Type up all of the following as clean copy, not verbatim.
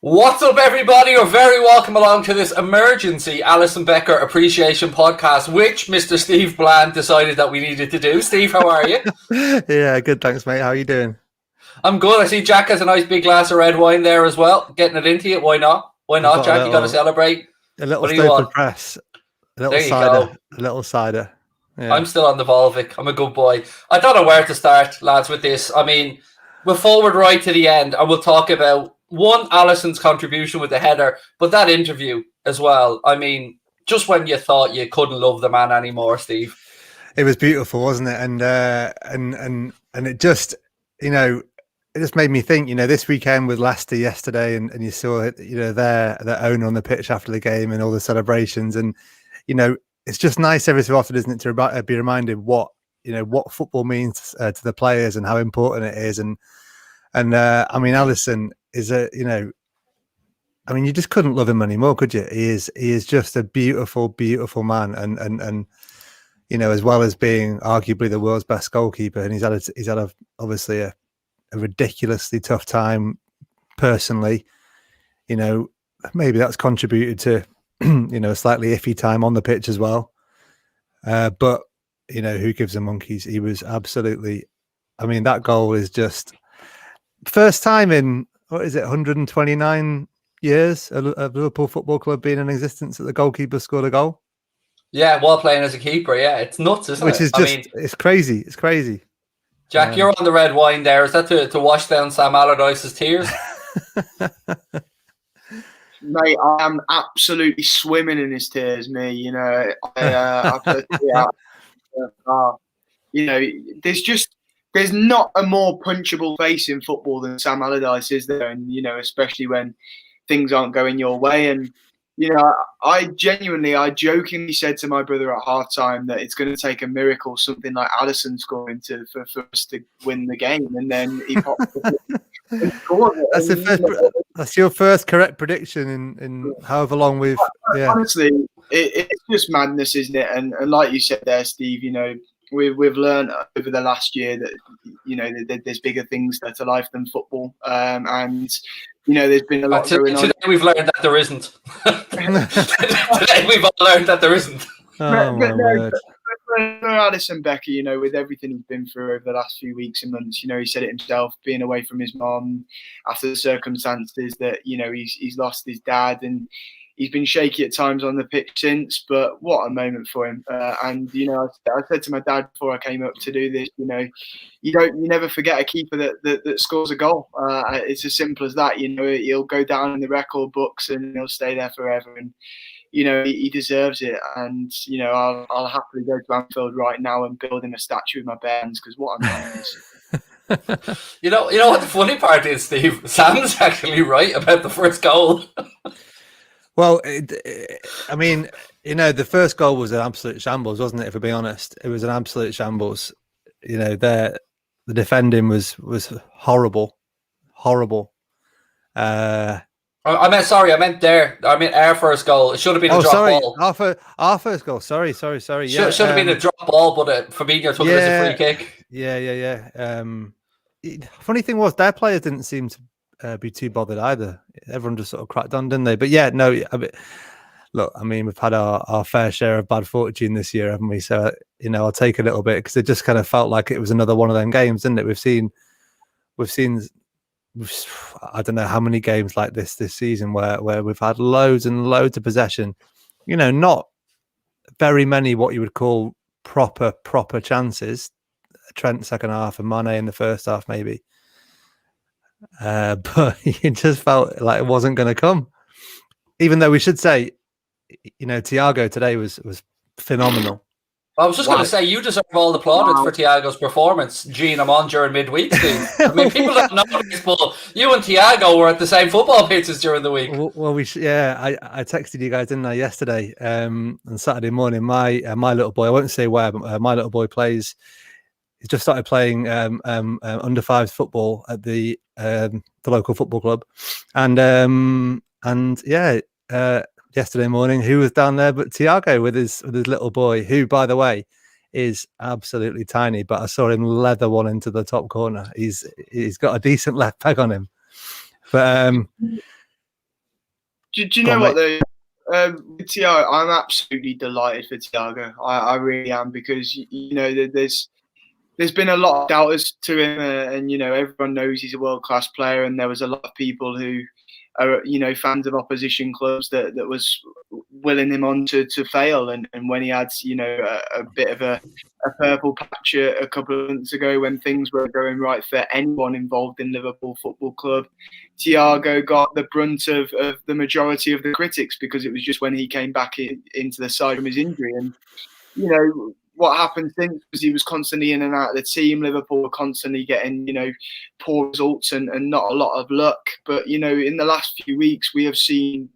What's up, everybody? You're very welcome along to this emergency Alisson Becker Appreciation Podcast, which Mr. Steve Bland decided that we needed to do. Steve, how are you? Yeah, good, thanks, mate. How are you doing? I'm good. I see Jack has a nice big glass of red wine there as well. Getting it into you. Why not? Why not, Jack? You got to celebrate. A little Stone Press. A little cider. A little cider. Yeah. I'm still on the Volvic. I'm a good boy. I don't know where to start, lads, with this. I mean, we'll forward right to the end and we'll talk about Alisson's contribution with the header, but that interview as well. I mean, just when you thought you couldn't love the man anymore, Steve. It was beautiful, wasn't it? And it just, it just made me think, this weekend with Leicester yesterday, and you saw, their owner on the pitch after the game and all the celebrations, and it's just nice every so often, isn't it, to be reminded what football means to the players and how important it is, and I mean, Alisson is you just couldn't love him anymore, could you? He is just a beautiful, beautiful man, and as well as being arguably the world's best goalkeeper, and he's had obviously a ridiculously tough time personally. Maybe that's contributed to a slightly iffy time on the pitch as well. But who gives a monkeys? He was absolutely. I mean, that goal is just first time in 129 years of Liverpool Football Club being in existence that the goalkeeper scored a goal. Yeah, while playing as a keeper. Yeah, it's nuts, isn't it? Which is just, it's crazy. It's crazy. Jack, you're on the red wine there. Is that to wash down Sam Allardyce's tears? Mate, I am absolutely swimming in his tears, me. There's not a more punchable face in football than Sam Allardyce, is there? And, especially when things aren't going your way. And, I jokingly said to my brother at halftime that it's going to take a miracle, something like Alisson scoring for us to win the game. And then he popped and scored it. That's your first correct prediction in however long we've. Yeah. Honestly, it's just madness, isn't it? And like you said there, Steve, we've learned over the last year that there's bigger things to life than football, and there's been a lot going on. Today we've learned that there isn't. Today we've all learned that there isn't. Alisson Becker, with everything he's been through over the last few weeks and months, he said it himself, being away from his mom after the circumstances that, he's lost his dad, and he's been shaky at times on the pitch since, but what a moment for him. And, I said to my dad before I came up to do this, you never forget a keeper that scores a goal. It's as simple as that. He'll go down in the record books and he'll stay there forever. And, he deserves it. And, I'll happily go to Anfield right now and build him a statue with my bare hands, because what a man is. You know what the funny part is, Steve? Sam's actually right about the first goal. Well, the first goal was an absolute shambles, wasn't it? If we're being honest, it was an absolute shambles. The defending was horrible. I meant our first goal. It should have been a drop ball. Our first goal. Sorry. Yeah, should have been a drop ball, but Fabinho took it as a free kick. Yeah. Funny thing was, their players didn't seem to be too bothered either. Everyone just sort of cracked on, didn't they? But yeah, no. We've had our fair share of bad fortune this year, haven't we? So I'll take a little bit, because it just kind of felt like it was another one of them games, didn't it? We've seen I don't know how many games like this season where we've had loads and loads of possession. Not very many what you would call proper chances. Trent second half and Mane in the first half, maybe. But it just felt like it wasn't going to come. Even though we should say, Thiago today was phenomenal. I was just going to say, you deserve all the plaudits for Thiago's performance. Gene, I'm on during midweek, Steve. I mean, people don't know this, but you and Thiago were at the same football pitches during the week. Well, I texted you guys, didn't I, yesterday? On Saturday morning, my little boy, I won't say where, but my little boy plays. He's just started playing under fives football at the local football club, and yesterday morning, who was down there but Thiago with his little boy, who, by the way, is absolutely tiny, but I saw him leather one into the top corner. He's got a decent left peg on him. But Do you know what though? With Thiago, I'm absolutely delighted for Thiago. I really am, because you know there's been a lot of doubters to him, and you know everyone knows he's a world-class player, and there was a lot of people who are, you know, fans of opposition clubs that was willing him on to fail, and when he had, you know, a bit of a purple patch a couple of months ago when things were going right for anyone involved in Liverpool Football Club, Thiago got the brunt of the majority of the critics, because it was just when he came back into the side from his injury. And you know what happened since was he was constantly in and out of the team. Liverpool were constantly getting, you know, poor results and not a lot of luck. But you know, in the last few weeks, we have seen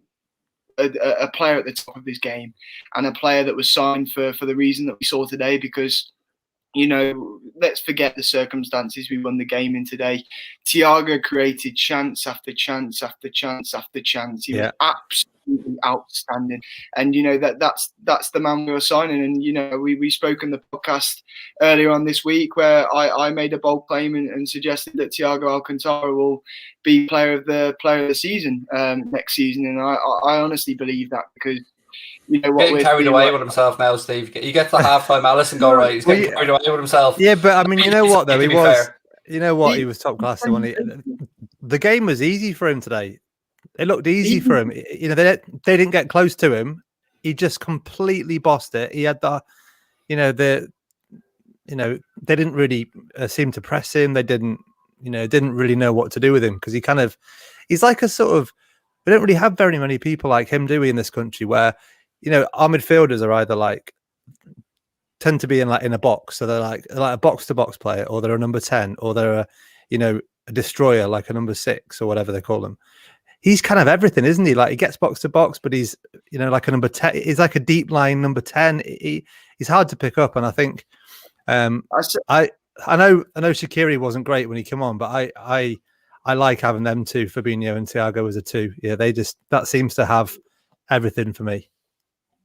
a player at the top of his game, and a player that was signed for the reason that we saw today. Because, you know, let's forget the circumstances. We won the game in today. Thiago created chance after chance after chance after chance. He was absolutely outstanding, and you know that's the man we were signing. And you know, we spoke in the podcast earlier on this week where I made a bold claim and suggested that Thiago Alcantara will be player of the season next season, and I honestly believe that, because you know what, getting carried away with himself now, Steve. You get to half-time, Alisson go right. He's getting carried away with himself. Yeah, but I mean, you know what though, he was. You know what, he was top class. The game was easy for him today. It looked easy for him. You know, they didn't get close to him. He just completely bossed it. He had they didn't really seem to press him. They didn't really know what to do with him, because he's like a sort of. We don't really have very many people like him, do we, in this country, where, you know, our midfielders are either tend to be in a box, so they're like a box to box player, or they're a number 10, or they're a destroyer, like a number 6 or whatever they call them. He's kind of everything, isn't he? Like, he gets box to box, but he's, you know, like a number 10. He's like a deep line number 10. He's hard to pick up, and I think I know Shaqiri wasn't great when he came on, but I like having them two, Fabinho and Thiago, as a 2. Yeah, that seems to have everything for me.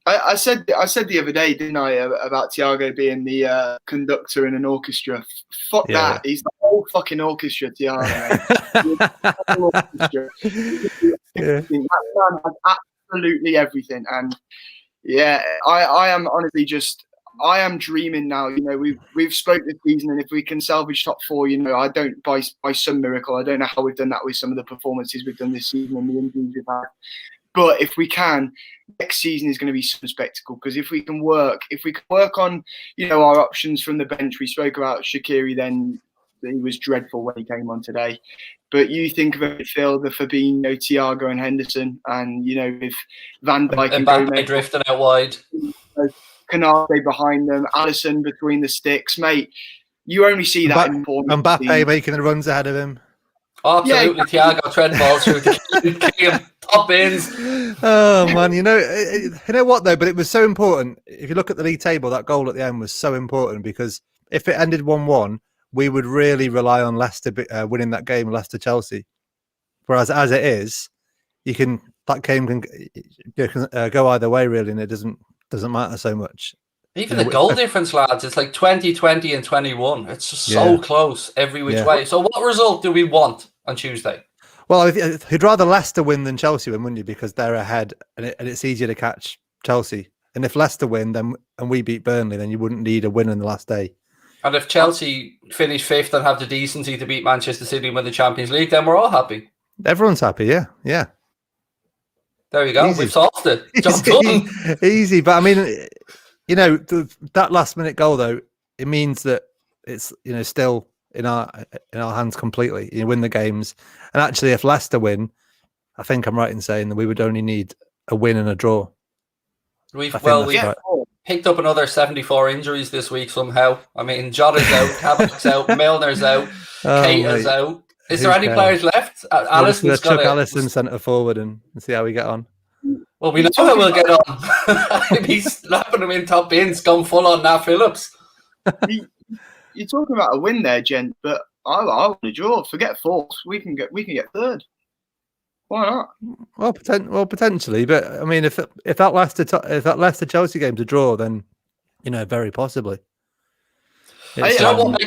I said the other day, didn't I, about Thiago being the conductor in an orchestra? Fuck that. Yeah. He's the whole fucking orchestra, Thiago. That man has absolutely everything. And yeah, I am honestly I am dreaming now. You know, we've spoke this season, and if we can salvage top 4, you know, I don't by some miracle. I don't know how we've done that with some of the performances we've done this season and the injuries we've had. But if we can, next season is going to be some spectacle, because if we can work on, you know, our options from the bench. We spoke about Shaqiri, then he was dreadful when he came on today. But you think of it, Phil, the Fabinho, Thiago and Henderson, and, you know, with Van Dijk and Mbappe drifting out wide. Canate behind them, Alisson between the sticks, mate. You only see that in Bournemouth. Mbappe making the runs ahead of him. Oh, absolutely, yeah. Thiago treading balls through the game, top ins. Oh man, you know what though? But it was so important. If you look at the league table, that goal at the end was so important, because if it ended 1-1, we would really rely on Leicester winning that game, Leicester-Chelsea. Whereas as it is, that game can go either way really, and it doesn't matter so much. Even the goal difference, lads, it's like 20 and 21. It's just so close every which way. So what result do we want on Tuesday? Well, you'd rather Leicester win than Chelsea win, wouldn't you? Because they're ahead, and it's easier to catch Chelsea. And if Leicester win, and we beat Burnley, then you wouldn't need a win in the last day. And if Chelsea finish 5th and have the decency to beat Manchester City and win the Champions League, then we're all happy. Everyone's happy, yeah. There you go. Easy. We've solved it. Job done. Easy, but I mean, you know, that last-minute goal though, it means that it's, you know, still in our hands completely. You win the games, and actually, if Leicester win, I think I'm right in saying that we would only need a win and a draw. We've picked up another 74 injuries this week somehow. I mean, Jota's out, Kabak's out, Milner's out, Keita's out. Is there any players left? Alisson's got Alisson centre forward and see how we get on. Well, we know how we'll get on. He's slapping him in top bins, gone full on Nat Phillips. You're talking about a win there, gent, but I want a draw. Forget 4th. We can get 3rd. Why not? Well, potentially, but I mean, if that Leicester Chelsea game's a draw, then, you know, very possibly. You know what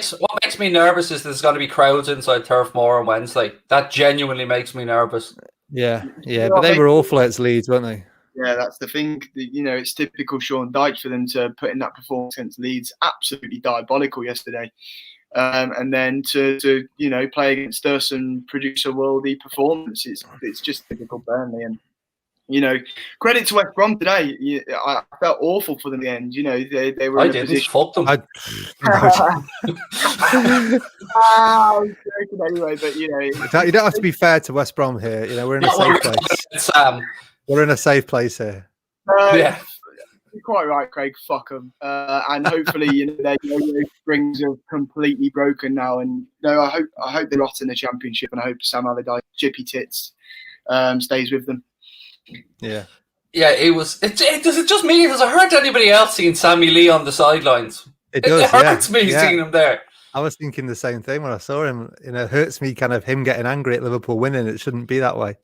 makes me nervous is there's going to be crowds inside Turf Moor on Wednesday. That genuinely makes me nervous. Yeah, You know but what I they mean? were awful at Leeds, weren't they? Yeah, that's the thing. You know, it's typical Sean Dyche for them to put in that performance against Leeds. Absolutely diabolical yesterday. And then to you know, play against us and produce a worldy performance. It's just typical Burnley. And you know, credit to West Brom today. I felt awful for them in the end. You know, they were I in a didn't. position. Fuck them. I was joking anyway, but you know, You don't have to be fair to West Brom here. You know, we're in a Not what safe we're place. Sam. We're in a safe place here. Yeah. You're quite right, Craig. Fuck them. And hopefully, you know, their springs are completely broken now. And no, I hope they rot in the Championship, and I hope Sam Allardyce, chippy tits, stays with them. Yeah. Yeah, does it just me? Does it hurt anybody else seeing Sammy Lee on the sidelines? It does. It hurts me seeing him there. I was thinking the same thing when I saw him. You know, it hurts me kind of him getting angry at Liverpool winning. It shouldn't be that way.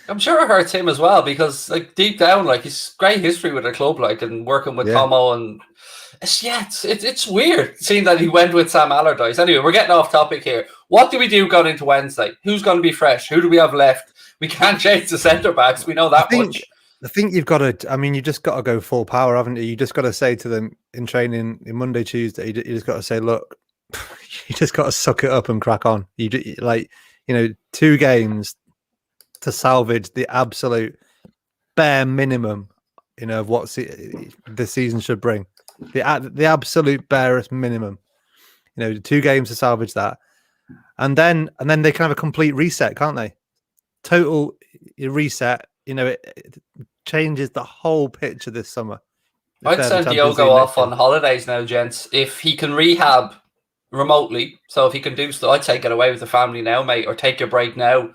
I'm sure it hurts him as well because, like, deep down, like, he's great history with a club, like, and working with Tomo, and it's weird seeing that he went with Sam Allardyce. Anyway, we're getting off topic here. What do we do going into Wednesday? Who's going to be fresh? Who do we have left? We can't change the centre backs. We know that much. I think you've got to. I mean, you just got to go full power, haven't you? You just got to say to them in training in Monday, Tuesday. You just got to say, look, you just got to suck it up and crack on. You like, you know, 2 games to salvage the absolute bare minimum, you know, of what the season should bring. The absolute barest minimum. You know, 2 games to salvage that, and then they can have a complete reset, can't they? Total reset. You know, it changes the whole picture this summer. I'd send Thiago off on holidays now, gents. If he can rehab remotely, so if he can do so, I'd say get away with the family now, mate, or take your break now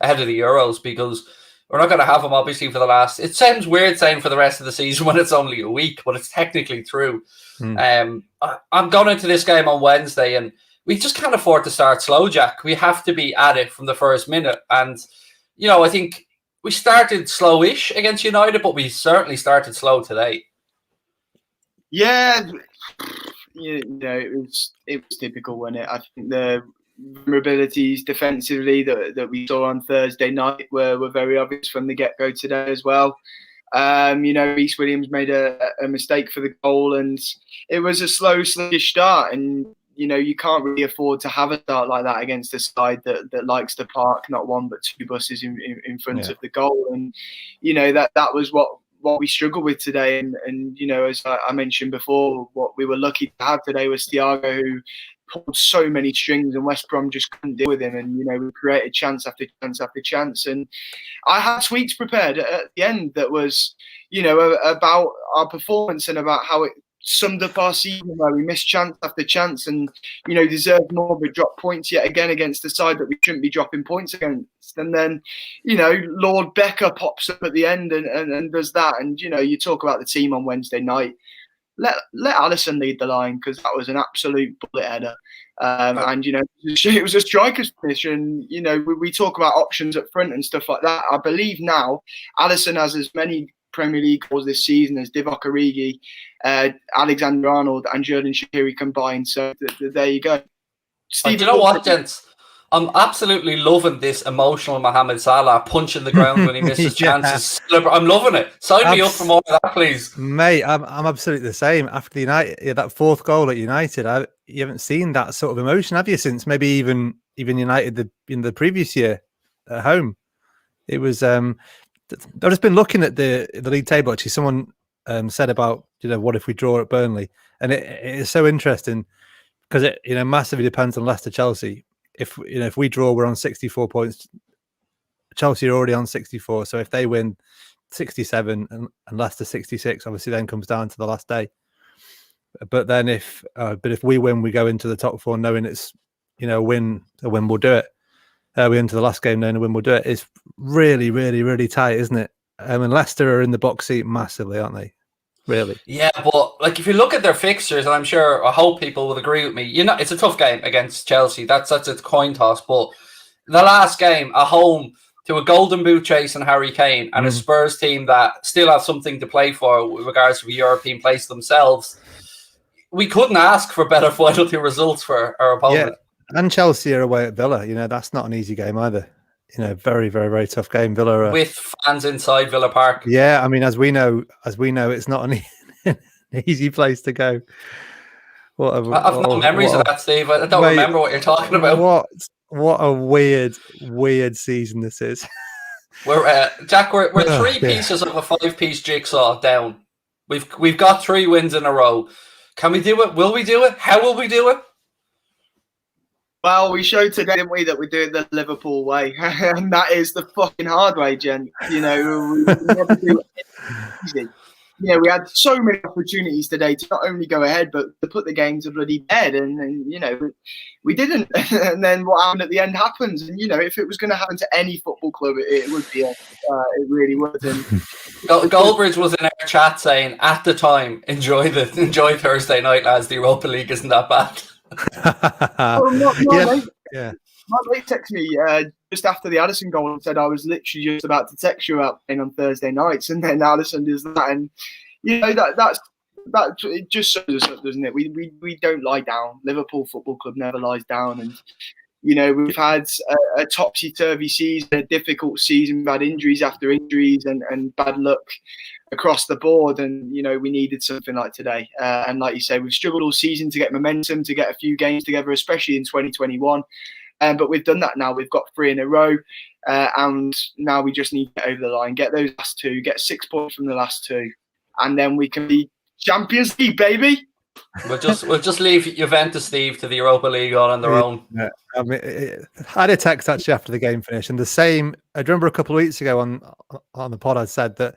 ahead of the Euros, because we're not going to have him, obviously, for the last... It sounds weird saying for the rest of the season when it's only a week, but it's technically true. I'm going into this game on Wednesday, and we just can't afford to start slow, Jack. We have to be at it from the first minute. And, you know, I think we started slowish against United, but we certainly started slow today. Yeah, you know, it was typical, wasn't it? I think the vulnerabilities defensively that we saw on Thursday night were very obvious from the get-go today as well. You know, Reece Williams made a mistake for the goal, and it was a sluggish start. And you know, you can't really afford to have a start like that against a side that likes to park not 1 but 2 buses in front of the goal. And you know, that was what we struggled with today. And you know, as I mentioned before, what we were lucky to have today was Thiago, who pulled so many strings, and West Brom just couldn't deal with him. And you know, we created chance after chance after chance. And I had tweets prepared at the end that was, you know, about our performance and about how it summed up our season, where we missed chance after chance, and you know, deserved more but dropped points yet again against a side that we shouldn't be dropping points against. And then, you know, Lord Becker pops up at the end and does that. And you know, you talk about the team on Wednesday night. Let Alisson lead the line, because that was an absolute bullet header. And, you know, it was a striker's position. You know, we talk about options up front and stuff like that. I believe now Alisson has as many Premier League goals this season as Divock Origi, Alexander-Arnold and Xherdan Shaqiri combined. So there you go. Do you know what, gents? I'm absolutely loving this emotional Mohamed Salah punching the ground when he misses chances. I'm loving it. Sign me up for more of that, please. Mate, I'm absolutely the same. After the United, that 4th goal at United, you haven't seen that sort of emotion, have you, since maybe even United in the previous year at home? It was... I've just been looking at the league table. Actually, someone said about, you know, what if we draw at Burnley? And it is so interesting because it, you know, massively depends on Leicester, Chelsea. If we draw, we're on 64 points. Chelsea are already on 64. So if they win 67 and Leicester 66, obviously then comes down to the last day. But then if we win, we go into the top 4 knowing it's, you know, a win will do it. We into the last game knowing a win will do it. It's really, really, really tight, isn't it? And Leicester are in the box seat massively, aren't they? Really? Yeah, but like if you look at their fixtures, and I hope people will agree with me. You know, it's a tough game against Chelsea. That's a coin toss. But the last game at home to a Golden Boot chasing Harry Kane and a Spurs team that still have something to play for with regards to a European place themselves, we couldn't ask for better final 2 results for our opponent. Yeah. And Chelsea are away at Villa. You know, that's not an easy game either. very, very, very tough game. Villa with fans inside Villa Park. Yeah, I mean, as we know, it's not an easy place to go. I've no memories of that, Steve. I don't remember what you're talking about. What a weird season this is. Jack, we're 3 pieces of a 5-piece jigsaw down. We've got 3 wins in a row. Can we do it? Will we do it? How will we do it? Well, we showed today, didn't we, that we do it the Liverpool way, and that is the fucking hard way, gent. We never do it easy. We had so many opportunities today to not only go ahead, but to put the game to bloody bed, and we didn't. And then what happened at the end happens. And if it was going to happen to any football club, it would be. It really would. And Goldbridge was in our chat saying at the time, enjoy Thursday night, lads. The Europa League isn't that bad. My mate texted me just after the Alisson goal and said I was literally just about to text you about playing on Thursday nights, and then Alisson does that, and that it just shows us up, doesn't it? We don't lie down. Liverpool Football Club never lies down, and we've had a topsy-turvy season, a difficult season. We've had injuries after injuries and bad luck across the board, and we needed something like today. And like you say, we've struggled all season to get momentum, to get a few games together, especially in 2021. But we've done that now. We've got 3 in a row, and now we just need to get over the line, get those last 2, get 6 points from the last 2, and then we can be Champions League, baby. We'll just leave Juventus, Steve, to the Europa League on their own. Yeah. I mean, I had a text actually after the game finished, and the same. I remember a couple of weeks ago on the pod, I said that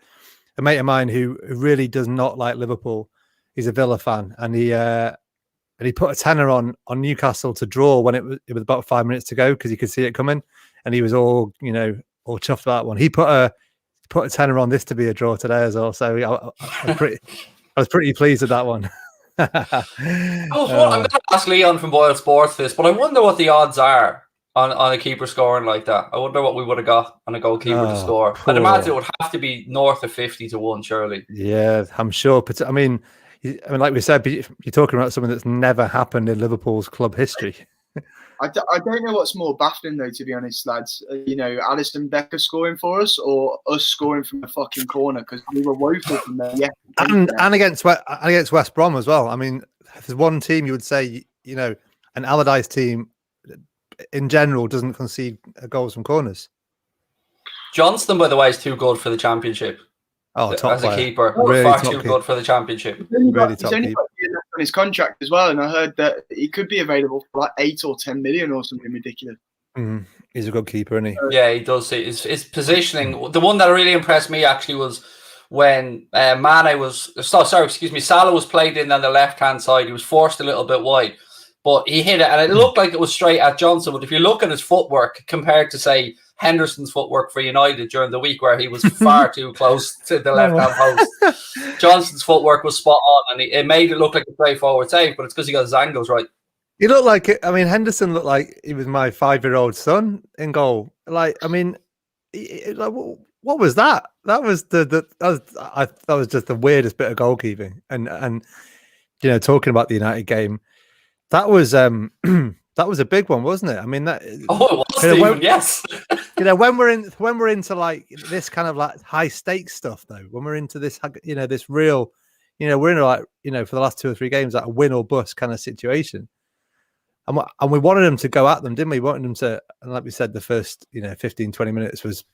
a mate of mine who really does not like Liverpool, he's a Villa fan, and he put a tenner on Newcastle to draw when it was about 5 minutes to go because he could see it coming, and he was all chuffed about that one. He put a tenner on this to be a draw today as well, so I was pretty pleased with that one. I'm going to ask Leon from Boyle Sports this, but I wonder what the odds are on a keeper scoring like that. I wonder what we would have got on a goalkeeper to score. I'd imagine it would have to be north of 50-1, surely. Yeah, I'm sure. But I mean, like we said, you're talking about something that's never happened in Liverpool's club history. I don't know what's more baffling, though, to be honest, lads. Alisson Becker scoring for us, or us scoring from the fucking corner, because we were woeful from there. Yeah, and against West Brom as well. I mean, if there's one team you would say, an Allardyce team in general doesn't concede goals from corners. Johnston, by the way, is too good for the Championship. Oh, top as player. A keeper, really far too good for the Championship. Really he's only got a year left on his contract as well, and I heard that he could be available for like 8 or 10 million or something ridiculous. He's a good keeper, isn't he? Yeah, he does. His positioning. The one that really impressed me actually was when Salah was played in on the left-hand side. He was forced a little bit wide, but he hit it, and it looked like it was straight at Johnson. But if you look at his footwork compared to, say, Henderson's footwork for United during the week, where he was far too close to the left-hand post, Johnson's footwork was spot on, and it made it look like a straightforward save, but it's because he got his angles right. He looked like it. I mean, Henderson looked like he was my 5-year-old son in goal. Like, I mean, what was that? That was that was just the weirdest bit of goalkeeping. And talking about the United game, that was that was a big one, wasn't it? I mean, that. Oh, it was, Stephen, yes. When we're into like this kind of like high stakes stuff, though, when we're into this, this real, we're in like, for the last 2 or 3 games, like a win or bust kind of situation. And we wanted them to go at them, didn't we? We wanted them to, and like we said, the first 15, 20 minutes was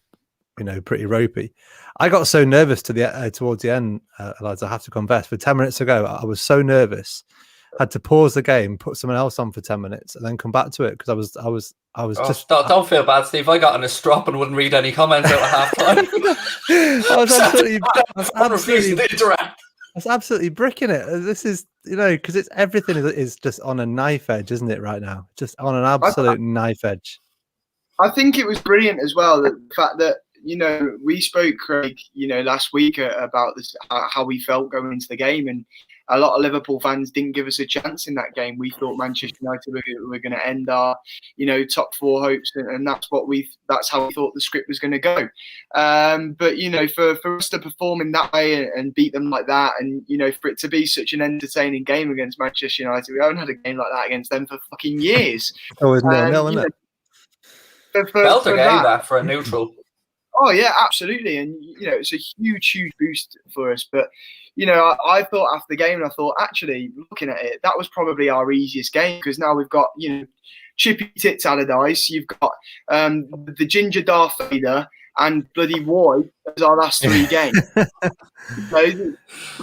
pretty ropey. I got so nervous towards the end, lads. I have to confess. For 10 minutes ago, I was so nervous. Had to pause the game, put someone else on for 10 minutes, and then come back to it because I was just. Don't feel bad, Steve. I got on a strop and wouldn't read any comments out at half time. I was absolutely bricking it. This is, because it's everything is just on a knife edge, isn't it? Right now, just on an absolute knife edge. I think it was brilliant as well, the fact that we spoke, Craig, last week about this, how we felt going into the game, and a lot of Liverpool fans didn't give us a chance in that game. We thought Manchester United were going to end our, top 4 hopes, and that's how we thought the script was going to go. But for us to perform in that way and beat them like that, and for it to be such an entertaining game against Manchester United, we haven't had a game like that against them for fucking years. Oh, isn't it? Belter game that. for a neutral. Oh yeah, absolutely, and it's a huge boost for us. But I thought after the game, and I thought actually looking at it, that was probably our easiest game because now we've got Chippy Tits Allardyce, you've got the Ginger Darth Vader, and bloody Roy as our last 3 games.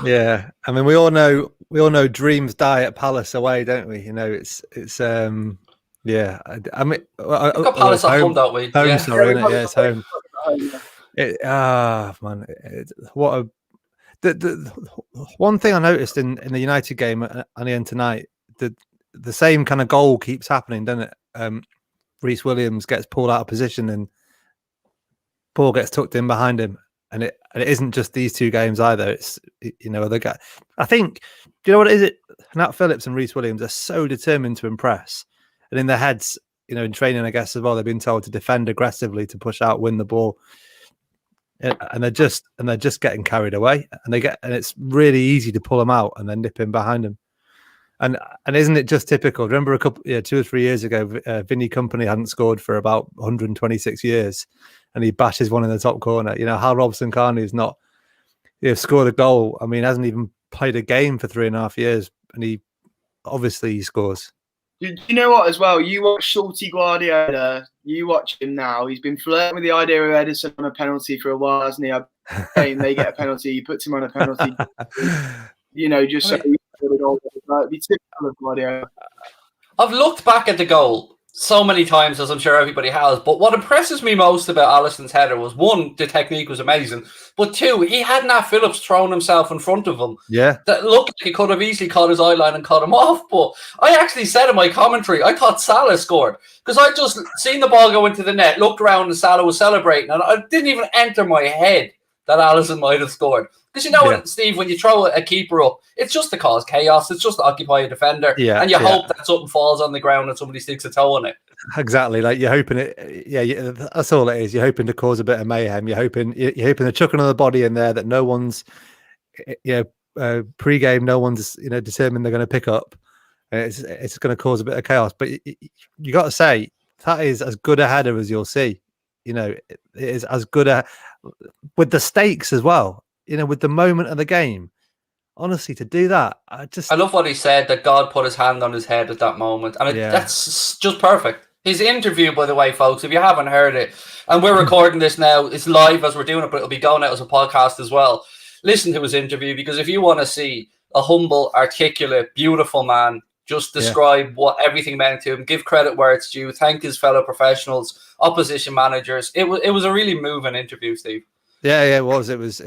Yeah, I mean we all know dreams die at Palace away, don't we? It's yeah. I mean, we've got Palace at home, don't we? Home, yeah. sorry, isn't it? Yeah, it's home. Man, what a the one thing I noticed in the United game at the end tonight, the same kind of goal keeps happening, doesn't it? Reece Williams gets pulled out of position and ball gets tucked in behind him, and it isn't just these 2 games either. It's other guy. I think, do you know what it is? Nat Phillips and Reece Williams are so determined to impress, and in their heads, in training, I guess as well, they've been told to defend aggressively, to push out, win the ball, and they're just getting carried away, and it's really easy to pull them out and then nip in behind them. And isn't it just typical? Remember 2 or 3 years ago, Vinny Company hadn't scored for about 126 years, and he bashes one in the top corner. Hal Robson-Kanu has not scored a goal. I mean, hasn't even played a game for 3.5 years, and he scores. You know what, as well? You watch Salty Guardiola. You watch him now. He's been flirting with the idea of Edison on a penalty for a while, hasn't he? They get a penalty. He puts him on a penalty. Just so he be typical of Guardiola. I've looked back at the goal so many times, as I'm sure everybody has, but what impresses me most about Alisson's header was, 1, the technique was amazing, but 2, he had Nat Phillips thrown himself in front of him. Yeah. That looked like he could have easily caught his eye line and cut him off, but I actually said in my commentary, I thought Salah scored, because I just seen the ball go into the net, looked around and Salah was celebrating, and it didn't even enter my head that Alisson might have scored. Because what, Steve, when you throw a keeper up, it's just to cause chaos. It's just to occupy a defender. And you hope that something falls on the ground and somebody sticks a toe on it. Exactly. Like you're hoping it. Yeah, that's all it is. You're hoping to cause a bit of mayhem. You're hoping to chuck another body in there that no one's, pre-game, no one's, determined they're going to pick up. It's going to cause a bit of chaos. But you got to say, that is as good a header as you'll see. It is as good with the stakes as well. With the moment of the game, honestly, to do that, I love what he said, that God put his hand on his head at that moment, and that's just perfect. His interview, by the way, folks, if you haven't heard it, and we're recording this now, it's live as we're doing it, but it'll be going out as a podcast as well. Listen to his interview, because if you want to see a humble, articulate, beautiful man just describe what everything meant to him, give credit where it's due, thank his fellow professionals, opposition managers, it was a really moving interview, Steve. Yeah, it was. It was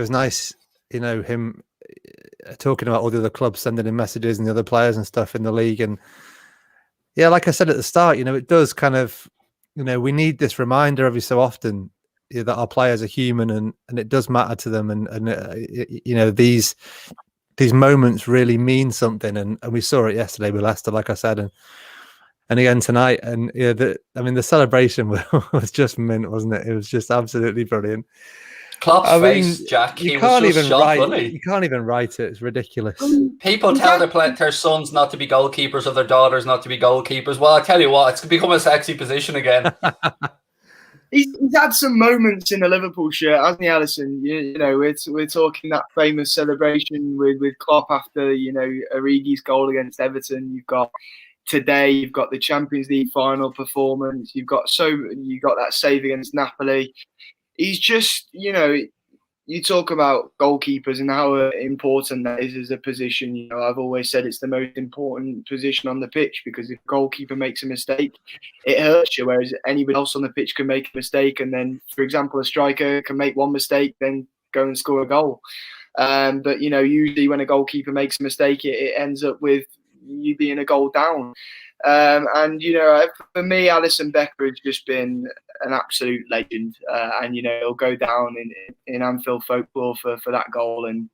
nice, him talking about all the other clubs, sending in messages and the other players and stuff in the league. And like I said at the start, it does kind of, we need this reminder every so often that our players are human and it does matter to them. And these moments really mean something. And we saw it yesterday with Leicester, like I said, and again tonight, and the celebration was just mint, wasn't it? It was just absolutely brilliant. Klopp's face, Jack. You can't even write it. It's ridiculous. People tell their sons not to be goalkeepers or their daughters not to be goalkeepers. Well, I tell you what, it's become a sexy position again. He's had some moments in the Liverpool shirt, hasn't he, Alisson? We're talking that famous celebration with Klopp after Origi's goal against Everton. Today, you've got the Champions League final performance. You've got that save against Napoli. He's just, you talk about goalkeepers and how important that is as a position. I've always said it's the most important position on the pitch, because if a goalkeeper makes a mistake, it hurts you. Whereas anybody else on the pitch can make a mistake, and then, for example, a striker can make one mistake, then go and score a goal. But usually when a goalkeeper makes a mistake, it ends up with you being a goal down. And for me, Alisson Becker has just been an absolute legend, and he'll go down in Anfield folklore for that goal. And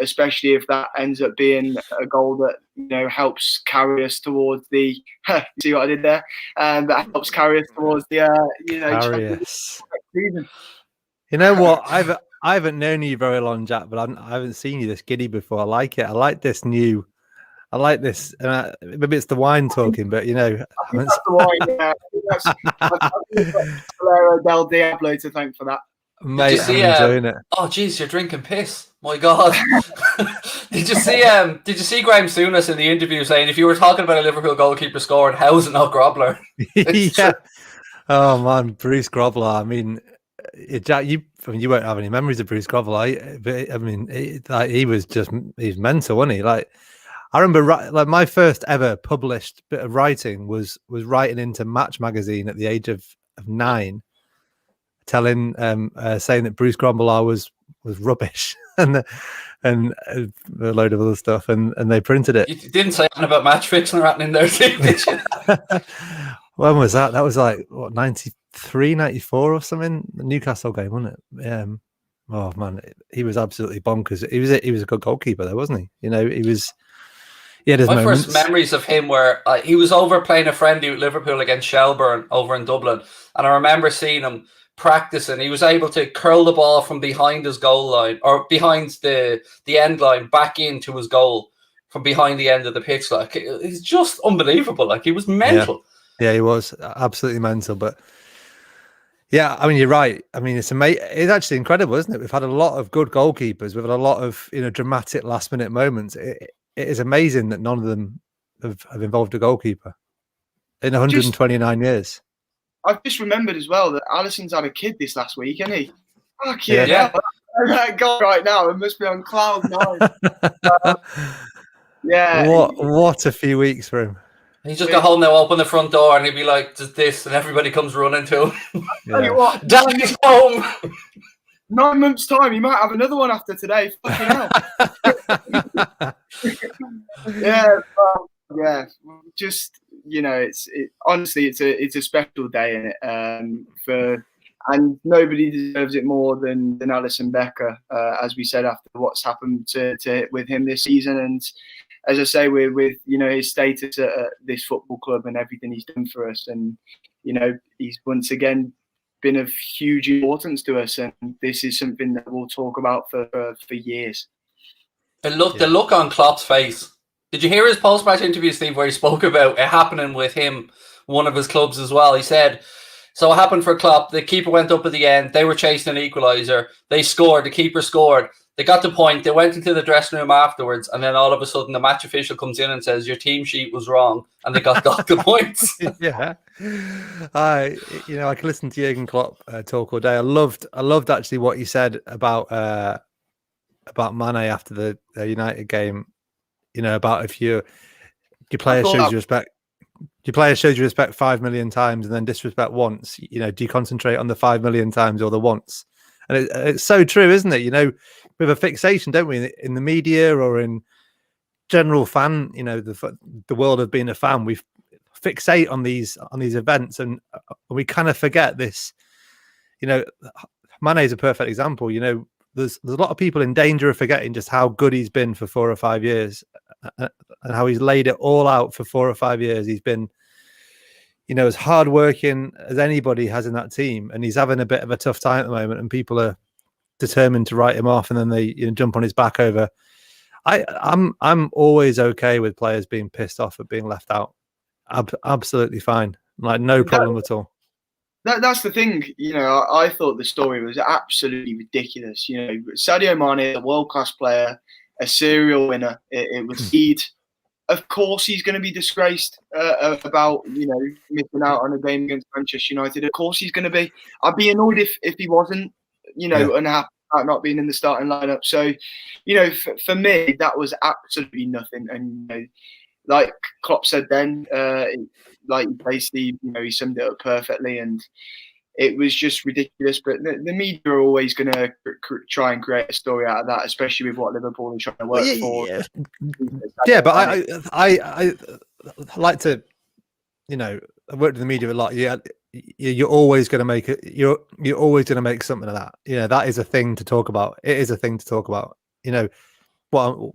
especially if that ends up being a goal that helps carry us towards the see what I did there, that helps carry us towards the season. You know what, I haven't known you very long, Jack, but I haven't seen you this giddy before. I like it. I like this new I like this. Maybe it's the wine talking, but that's the wine. Yeah, I think that's Valero del Diablo to thank for that. Mate, I'm enjoying it. Oh, geez, you're drinking piss. My God. Did you see Graham Souness in the interview saying, if you were talking about a Liverpool goalkeeper scoring, how is it not Grobler? Yeah. Oh man, Bruce Grobbelaar. I mean, you won't have any memories of Bruce Grobbelaar, but I mean, he's mental, wasn't he? Like, I remember, like, my first ever published bit of writing was writing into Match magazine at the age of 9. Saying that Bruce Grobbelaar was rubbish and a load of other stuff, and they printed it. You didn't say anything about match fixing or anything in there, did you? When was that? That was like what, 93, 94 or something. The Newcastle game, wasn't it? Oh man, he was absolutely bonkers. He was a good goalkeeper, though, wasn't he? You know, he had his moments. First memories of him were he was over playing a friendly with Liverpool against Shelbourne over in Dublin, and I remember seeing him practicing. He was able to curl the ball from behind his goal line or behind the end line back into his goal from behind the end of the pitch. Like, it's just unbelievable. Like, he was mental. Yeah, he was absolutely mental. But yeah, I mean, you're right. I mean, it's amazing. It's actually incredible, isn't it? We've had a lot of good goalkeepers. We've had a lot of dramatic last minute moments. It is amazing that none of them have involved a goalkeeper in 129 years. I've just remembered as well that Alisson's had a kid this last week, hasn't he? Fuck yeah. That guy right now, it must be on cloud 9. Yeah. What a few weeks for him. He's just got home now, open the front door, and he'd be like, just this, and everybody comes running to him. Tell you what, Daddy's home. 9 months' time, he might have another one after today. Fucking hell. Yeah, just, honestly, it's a special day, and nobody deserves it more than Alisson Becker, as we said, after what's happened with him this season. And as I say, with his status at this football club and everything he's done for us, and he's once again been of huge importance to us, and this is something that we'll talk about for years. The look on Klopp's face. Did you hear his post-match interview, Steve, where he spoke about it happening with him, one of his clubs as well? He said, so it happened for Klopp. The keeper went up at the end. They were chasing an equaliser. They scored. The keeper scored. They got the point. They went into the dressing room afterwards, and then all of a sudden the match official comes in and says, your team sheet was wrong, and they got the points. Yeah. I could listen to Jurgen Klopp talk all day. I loved actually what he said about Mane after the United game. About if your player shows you respect, your player shows you respect 5 million times and then disrespect once. Do you concentrate on the 5 million times or the once? And it's so true, isn't it? We have a fixation, don't we, in the media or in general fan. The world of being a fan. We fixate on these events, and we kind of forget this. Mane is a perfect example. There's a lot of people in danger of forgetting just how good he's been for 4 or 5 years, and how he's laid it all out for 4 or 5 years. He's been, as hardworking as anybody has in that team, and he's having a bit of a tough time at the moment, and people are determined to write him off, and then they jump on his back over. I'm always okay with players being pissed off at being left out. Absolutely fine, like no problem at all. That's the thing, I thought the story was absolutely ridiculous. Sadio Mane, a world-class player, a serial winner. It was Eid. Of course he's going to be disgraced about, missing out on a game against Manchester United. Of course he's going to be. I'd be annoyed if he wasn't, unhappy about not being in the starting lineup. So, for me, that was absolutely nothing. And, like Klopp said then, basically, he summed it up perfectly, and it was just ridiculous. But the media are always going to try and create a story out of that, especially with what Liverpool are trying to work for. Yeah, but I like to, I've worked in the media a lot. Yeah, you're always going to make it. You're always going to make something of that. That is a thing to talk about. It is a thing to talk about. What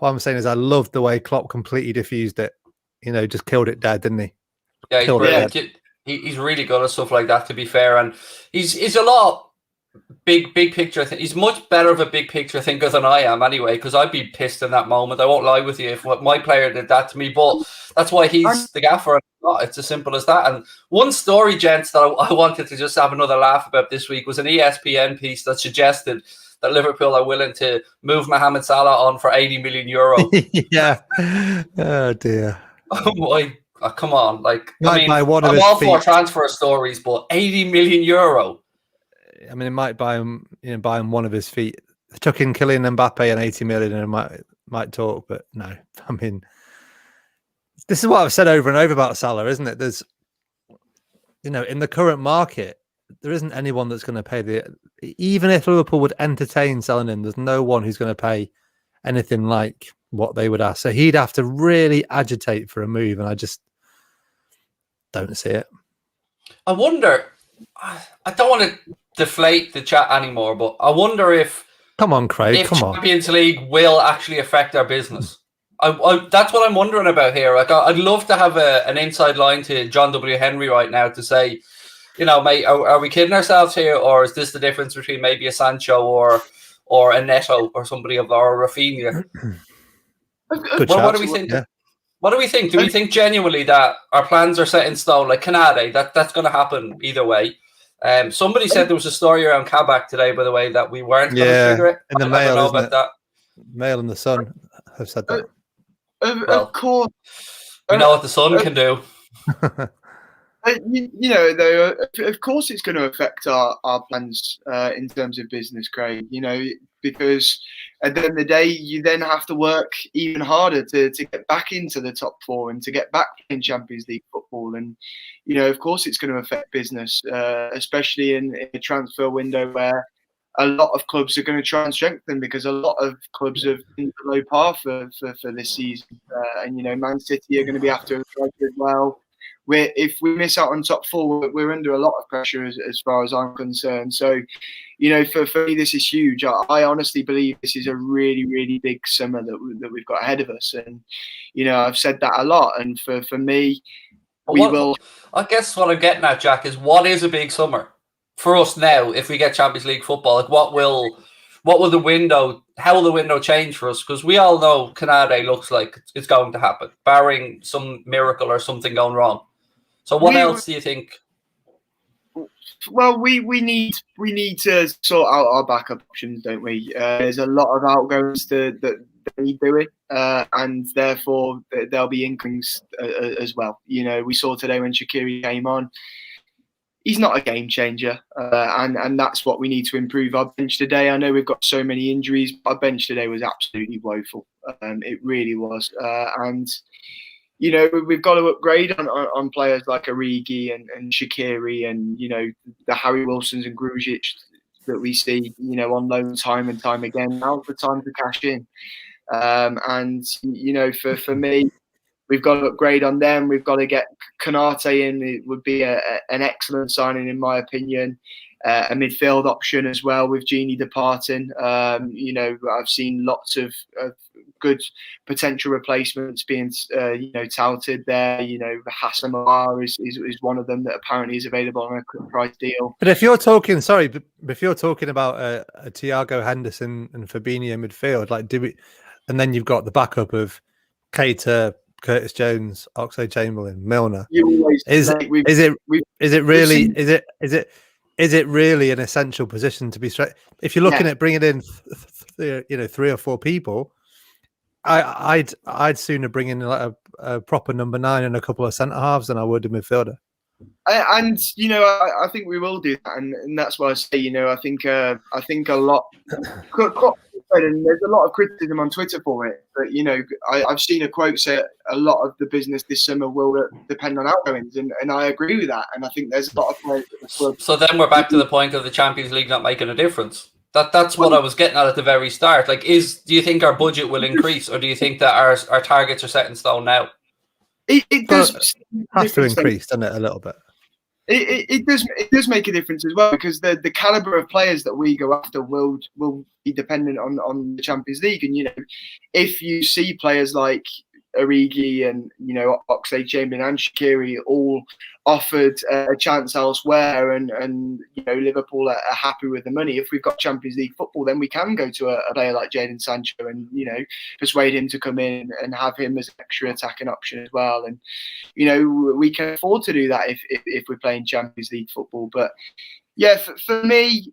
I'm saying is, I love the way Klopp completely diffused it. Just killed it dead, didn't he? Yeah, he's really good at stuff like that, to be fair. And he's a lot. big picture. He's much better of a big picture thinker than I am, anyway. Because I'd be pissed in that moment. I won't lie with you if my player did that to me. But that's why he's the gaffer. It's as simple as that. And one story, gents, that I wanted to just have another laugh about this week was an ESPN piece that suggested that Liverpool are willing to move Mohamed Salah on for 80 million euro. Yeah. Oh dear. Oh my! Come on, like Might buy one of I'm his all for feet. transfer stories, but 80 million euro. I mean, it might buy him, buy him one of his feet. Chuck in Kylian Mbappe and 80 million, and it might talk. But no, I mean, this is what I've said over and over about Salah, isn't it? There's, in the current market, there isn't anyone that's going to pay even if Liverpool would entertain selling him, there's no one who's going to pay anything like what they would ask. So he'd have to really agitate for a move, and I just don't see it. I wonder. I don't want to deflate the chat anymore, but I wonder if. Come on, Craig. If come on. Champions League will actually affect our business. That's what I'm wondering about here. Like, I'd love to have an inside line to John W. Henry right now to say, mate, are we kidding ourselves here, or is this the difference between maybe a Sancho or a Neto or somebody or a Rafinha? What do we think? Yeah. What do we think? Do we think genuinely that our plans are set in stone, like Canade, that's going to happen either way? Somebody said there was a story around Kabak today, by the way, that we weren't going to trigger it. In the Mail, know about that. Mail and the Sun have said that. Of course, we know what the Sun can do. Though, of course, it's going to affect our plans in terms of business, Craig. Because at the end of the day, you then have to work even harder to get back into the top four and to get back in Champions League football. And, of course, it's going to affect business, especially in a transfer window where a lot of clubs are going to try and strengthen, because a lot of clubs have been below par for this season. And, Man City are going to be after a strike as well. If we miss out on top four, we're under a lot of pressure as far as I'm concerned. So, for me, this is huge. I honestly believe this is a really, really big summer that we've got ahead of us. And, I've said that a lot. And for me, will. I guess what I'm getting at, Jack, is what is a big summer for us now if we get Champions League football? Like, what will the window? How will the window change for us? Because we all know Canade looks like it's going to happen, barring some miracle or something going wrong. So what else do you think? Well, we need to sort out our backup options, don't we? There's a lot of outgoings that need doing, and therefore there'll be incomings as well. We saw today when Shaqiri came on. He's not a game changer, and that's what we need to improve. Our bench today, I know we've got so many injuries, but our bench today was absolutely woeful. It really was, and. We've got to upgrade on players like Origi and Shaqiri and, the Harry Wilsons and Grujic that we see, on loan time and time again. Now's the time to cash in. For me, we've got to upgrade on them. We've got to get Konate in. It would be an excellent signing, in my opinion. A midfield option as well with Gini departing. I've seen lots of good potential replacements being touted there. Hassan Mawar is one of them that apparently is available on a quick price deal. But if you're talking about a Thiago, Henderson and Fabinho midfield, and then you've got the backup of Keita, Curtis Jones, Oxlade-Chamberlain, Milner. Is it really an essential position to be straight? If you're looking at bringing in, 3 or 4 people, I'd sooner bring in a proper number 9 and a couple of centre halves than I would a midfielder. I think we will do that, and that's why I say, I think a lot. And there's a lot of criticism on Twitter for it, but I've seen a quote say a lot of the business this summer will depend on outgoings, and I agree with that. And I think there's a lot of players at the club. So then we're back to the point of the Champions League not making a difference. That's what I was getting at the very start. Like, do you think our budget will increase, or do you think that our targets are set in stone now? It does have to increase, doesn't it, a little bit? It does make a difference as well, because the caliber of players that we go after will be dependent on the Champions League. And if you see players like Origi and Oxlade-Chamberlain and Shaqiri all offered a chance elsewhere, and Liverpool are happy with the money. If we've got Champions League football, then we can go to a player like Jadon Sancho and persuade him to come in and have him as an extra attacking option as well. And we can afford to do that if we're playing Champions League football. But yeah, for me,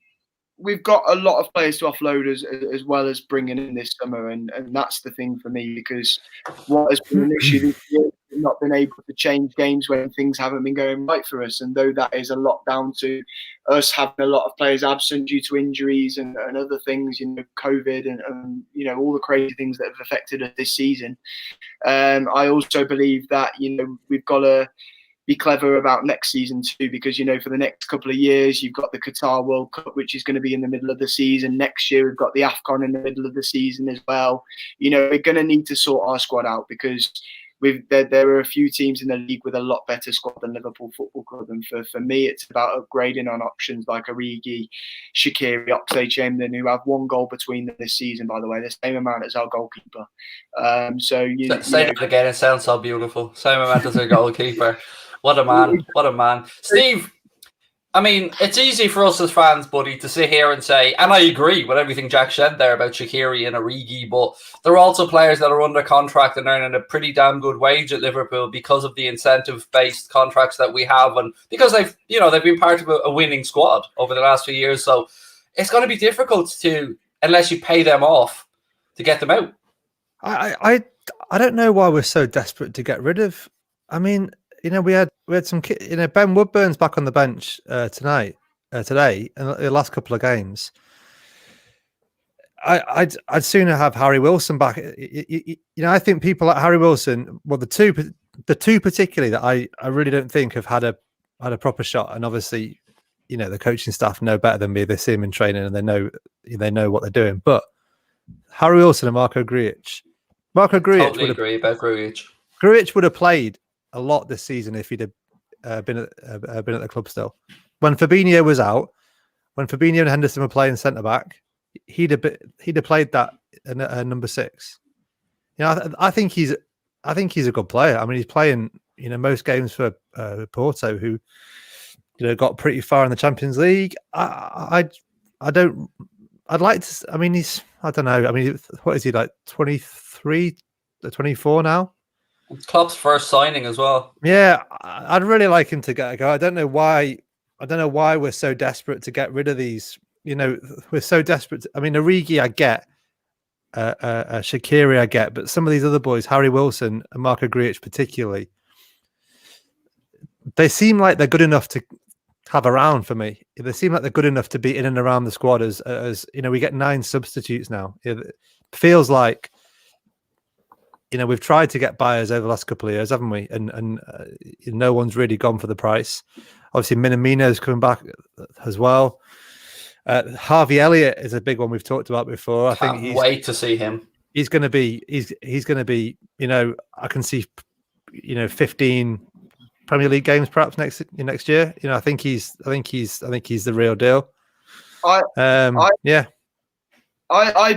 we've got a lot of players to offload as well as bringing in this summer, and that's the thing for me, because what has been an issue this year, we've not been able to change games when things haven't been going right for us. And though that is a lot down to us having a lot of players absent due to injuries and other things, COVID and all the crazy things that have affected us this season, I also believe that we've got to be clever about next season too, because for the next couple of years you've got the Qatar World Cup, which is going to be in the middle of the season. Next year we've got the AFCON in the middle of the season as well. We're going to need to sort our squad out, because there are a few teams in the league with a lot better squad than Liverpool Football Club, and for me it's about upgrading on options like Origi, Shaqiri, Oxlade-Chamberlain, who have 1 goal between them this season, by the way, the same amount as our goalkeeper. Say that again, it sounds so beautiful. Same amount as our goalkeeper. What a man. What a man. Steve, I mean, it's easy for us as fans, buddy, to sit here and say, and I agree with everything Jack said there about Shaqiri and Origi, but there are also players that are under contract and earning a pretty damn good wage at Liverpool because of the incentive-based contracts that we have, and because they've been part of a winning squad over the last few years. So it's going to be difficult unless you pay them off, to get them out. I don't know why we're so desperate to get rid of. I mean, we had some, Ben Woodburn's back on the bench today, and the last couple of games. I'd sooner have Harry Wilson back. I think people like Harry Wilson, well, the two particularly that I really don't think have had a proper shot, and obviously, the coaching staff know better than me. They see him in training and they know what they're doing. But Harry Wilson and Marco Grujic. Totally agree about Grujic. Grujic would have played a lot this season if he'd have been at the club still. When Fabinho was out, when Fabinho and Henderson were playing centre back, he'd have played that number 6. I think he's a good player. I mean, he's playing most games for Porto, who got pretty far in the Champions League. I'd like to. I mean, I don't know. I mean, what is he, like 23, 24 now? Klopp's first signing as well. Yeah, I'd really like him to get a go. I don't know why we're so desperate to get rid of these. We're so desperate. I mean, Origi, I get. Shaqiri, I get. But some of these other boys, Harry Wilson and Marco Grujic particularly, they seem like they're good enough to have around for me. They seem like they're good enough to be in and around the squad as we get 9 substitutes now. It feels like we've tried to get buyers over the last couple of years, haven't we? And no one's really gone for the price. Obviously, Minamino's coming back as well. Harvey Elliott is a big one we've talked about before. I think he's wait to see him. He's going to be. He's going to be. I can see. 15 Premier League games perhaps next year. I think he's the real deal. I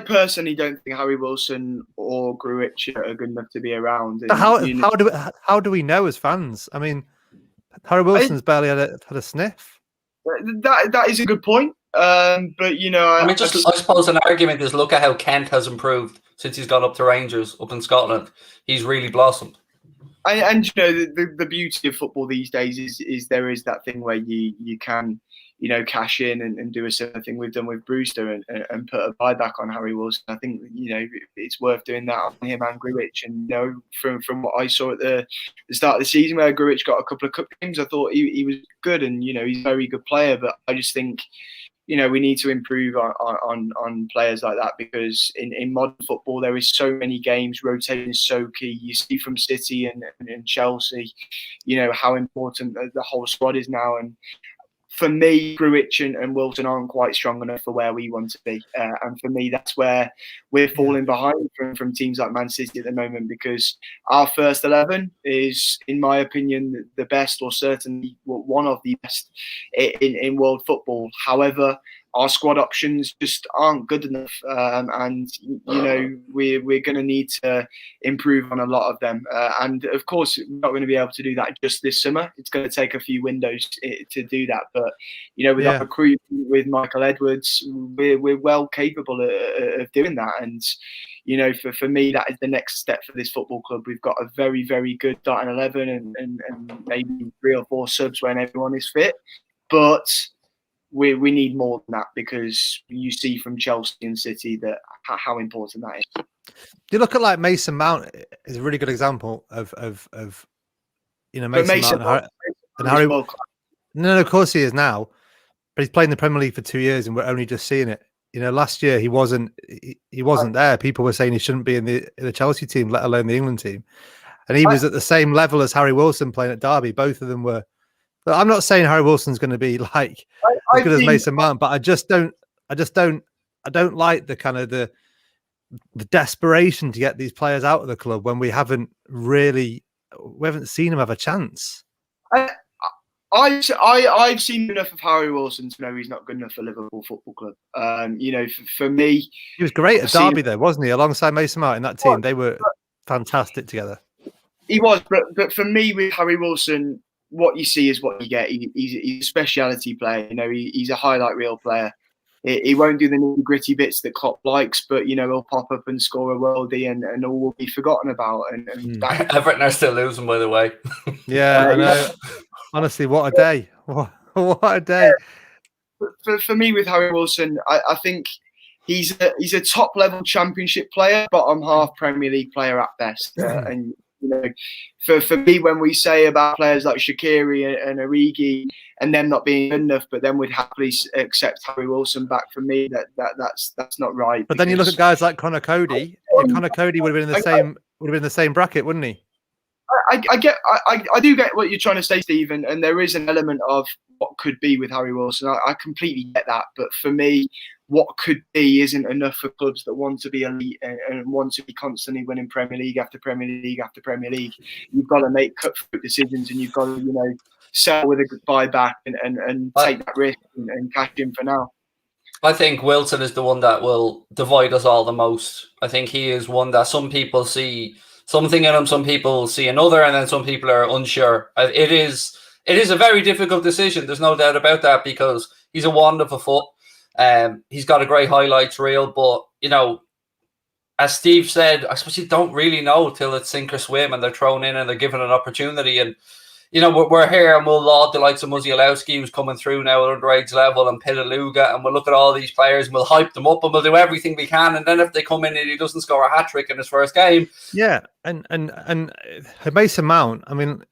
personally don't think Harry Wilson or Grujic are good enough to be around. How do we know as fans? I mean, Harry Wilson's barely had a sniff. That is a good point. But I suppose an argument is look at how Kent has improved since he's gone up to Rangers up in Scotland. He's really blossomed. And the beauty of football these days is there is that thing where you can cash in and do a similar thing we've done with Brewster and put a buyback on Harry Wilson. I think it's worth doing that on him and Grujic. And from what I saw at the start of the season where Grujic got a couple of cup games, I thought he was good, and he's a very good player. But I just think we need to improve on players like that, because in modern football there is so many games. Rotating is so key. You see from City and Chelsea, how important the whole squad is now. And for me, Grujic and Wilson aren't quite strong enough for where we want to be. And for me, that's where we're falling behind from teams like Man City at the moment, because our first 11 is, in my opinion, the best, or certainly one of the best in world football. However, our squad options just aren't good enough, and we're going to need to improve on a lot of them. And of course, we're not going to be able to do that just this summer. It's going to take a few windows to do that. But with our recruitment, with Michael Edwards, we're well capable of doing that. And for me, that is the next step for this football club. We've got a very, very good starting 11 and maybe 3 or 4 subs when everyone is fit, but we need more than that, because you see from Chelsea and City that how important that is. You look at like Mason Mount is a really good example of Mason Mount and Harry. No, of course he is now, but he's played in the Premier League for 2 years, and we're only just seeing it. Last year he wasn't there. People were saying he shouldn't be in the Chelsea team, let alone the England team, and he was at the same level as Harry Wilson playing at Derby. Both of them were. But I'm not saying Harry Wilson's going to be like as good as Mason Mount, but I don't like the kind of the desperation to get these players out of the club when we haven't seen them have a chance. I've seen enough of Harry Wilson to know he's not good enough for Liverpool Football Club. For me, he was great at Derby, though, wasn't he? Alongside Mason Mount in that team, they were fantastic together. He was, but for me with Harry Wilson, what you see is what you get. He's a speciality player. He's a highlight reel player. He won't do the nitty gritty bits that Klopp likes, but he'll pop up and score a worldie, and all will be forgotten about. And Everton are still losing, by the way. Yeah, I know. Honestly, what a day! What a day! For me, with Harry Wilson, I think he's a top level Championship player, bottom half Premier League player at best. And for me, when we say about players like Shaqiri and Origi and them not being good enough, but then we'd happily accept Harry Wilson back, for me, that's not right. But then you look at guys like Connor Cody. Connor Cody would have been in the same bracket, wouldn't he? I do get what you're trying to say, Stephen, and there is an element of what could be with Harry Wilson. I completely get that, but for me, what could be isn't enough for clubs that want to be elite and want to be constantly winning Premier League after Premier League after Premier League. You've got to make cutthroat decisions, and you've got to sell with a good buyback and take that risk and cash in for now. I think Wilson is the one that will divide us all the most. I think he is one that some people see something in him, some people see another, and then some people are unsure. It is a very difficult decision. There's no doubt about that, because he's a wand of a foot. He's got a great highlights reel, but as Steve said, I suppose you don't really know till it's sink or swim, and they're thrown in and they're given an opportunity. And we're here, and we'll laud the likes of Muzialowski, who's coming through now at underage level, and Pitaluga, and we'll look at all these players and we'll hype them up and we'll do everything we can. And then if they come in and he doesn't score a hat trick in his first game, and Mason Mount, I mean,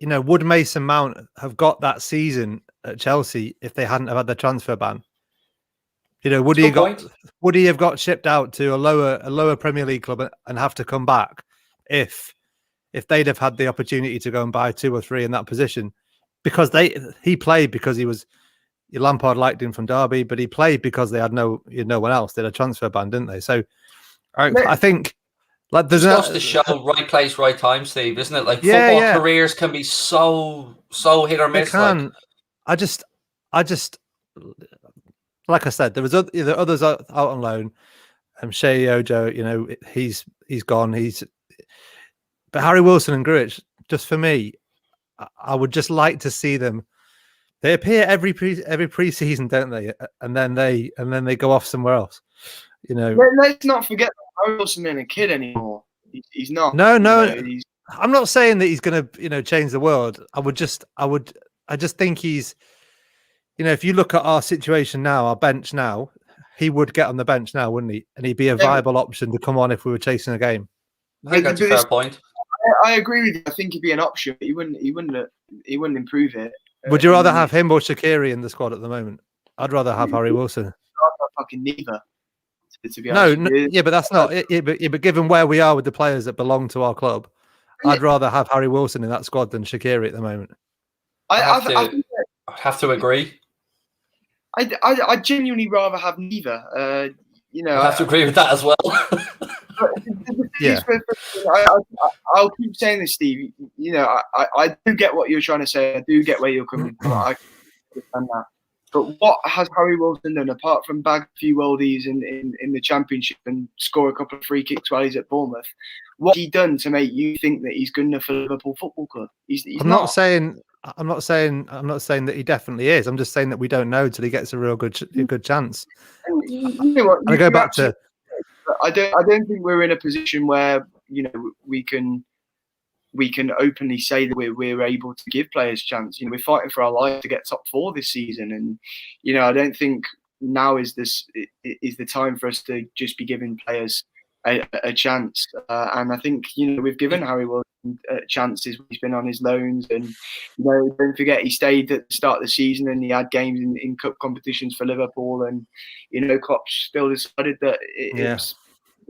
would Mason Mount have got that season at Chelsea if they hadn't have had the transfer ban? Would he have got shipped out to a lower Premier League club and have to come back if they'd have had the opportunity to go and buy 2 or 3 in that position? Because he played because Lampard liked him from Derby, but he played because they had no one else. They had a transfer ban, didn't they? So I think like there's just to show right place, right time, Steve, isn't it? Like football careers can be so hit or miss. They can. I just like I said, there was others out on loan. Shea Ojo, he's gone. But Harry Wilson and Grujic, just for me, I would just like to see them. They appear every pre-season, don't they? And then they go off somewhere else. Let's not forget that Harry Wilson isn't a kid anymore. He's not. No. I'm not saying that he's going to change the world. I just think he's. If you look at our situation now, our bench now, he would get on the bench now, wouldn't he? And he'd be a viable option to come on if we were chasing a game. I think that's a fair point. I agree with you. I think he'd be an option, but he wouldn't improve it. Would you rather have him or Shaqiri in the squad at the moment? I'd rather have Harry Wilson. I'd rather fucking neither. To be honest but that's not it. But given where we are with the players that belong to our club, I'd rather have Harry Wilson in that squad than Shaqiri at the moment. I have to agree. I genuinely rather have neither. I have to agree with that as well. Yeah. I'll keep saying this, Steve. I do get what you're trying to say. I do get where you're coming from. I understand that. But what has Harry Wilson done apart from bag a few worldies in the Championship and score a couple of free kicks while he's at Bournemouth? What has he done to make you think that he's good enough for Liverpool Football Club? He's I'm not. not saying that he definitely is. I'm just saying that we don't know till he gets a real good chance. And you know what? And I go back to. I don't think we're in a position where we can openly say that we're able to give players chance. We're fighting for our life to get top 4 this season, and I don't think now is the time for us to just be giving players a chance. And I think we've given Harry Wilson chances when he's been on his loans, and don't forget he stayed at the start of the season and he had games in cup competitions for Liverpool, and Klopp still decided that it was.